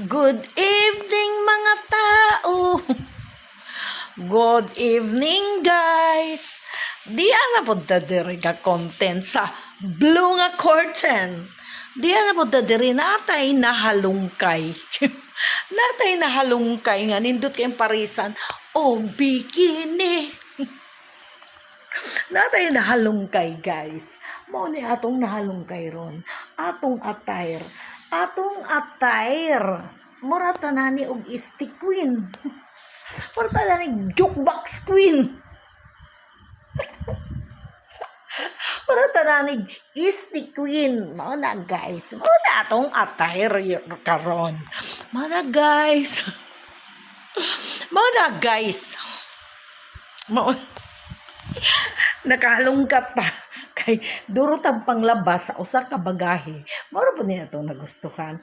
Good evening mga tao. Good evening guys. Di na po diri ka content sa blue nga curtain. Di na po diri natay nahalungkay. Natay nahalungkay nga nindot kay parisan o bikini. Natay nahalungkay guys. Mao ni atong nahalungkay ron. Atong attire. Mura tanani og stick queen. Mura tanani jukebox queen. Mura tanani stick queen. Mao na guys. Mao na atong attire karon. Mao na guys. Nakalungkat pa kay durot ang panglabas sa usa ka bagahe. Mura po niya itong nagustuhan.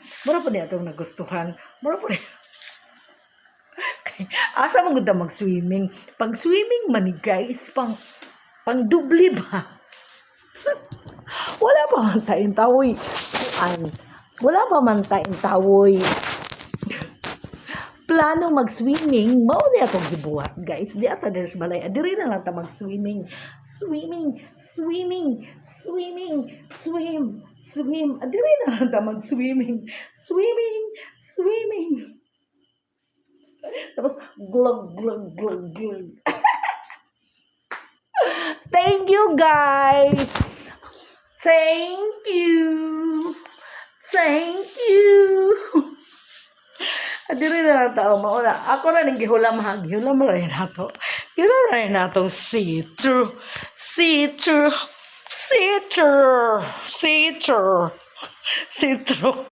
Kay, asa mo gud mag-swimming? Pag swimming man ni guys, pang dubli ba? Wala pa man tayong tawoy. Plano mag-swimming, mao ni atong gibuhat guys. Di ata there's balay. Diri na lang ta mag-swimming. Swim. Diri na lang ta mag-swimming. Swimming. Tapos glug. Thank you guys. Thank you. Diri na lang tao mauna. Ako na ning gihulam rin nato. Gihulam rin nato see-through.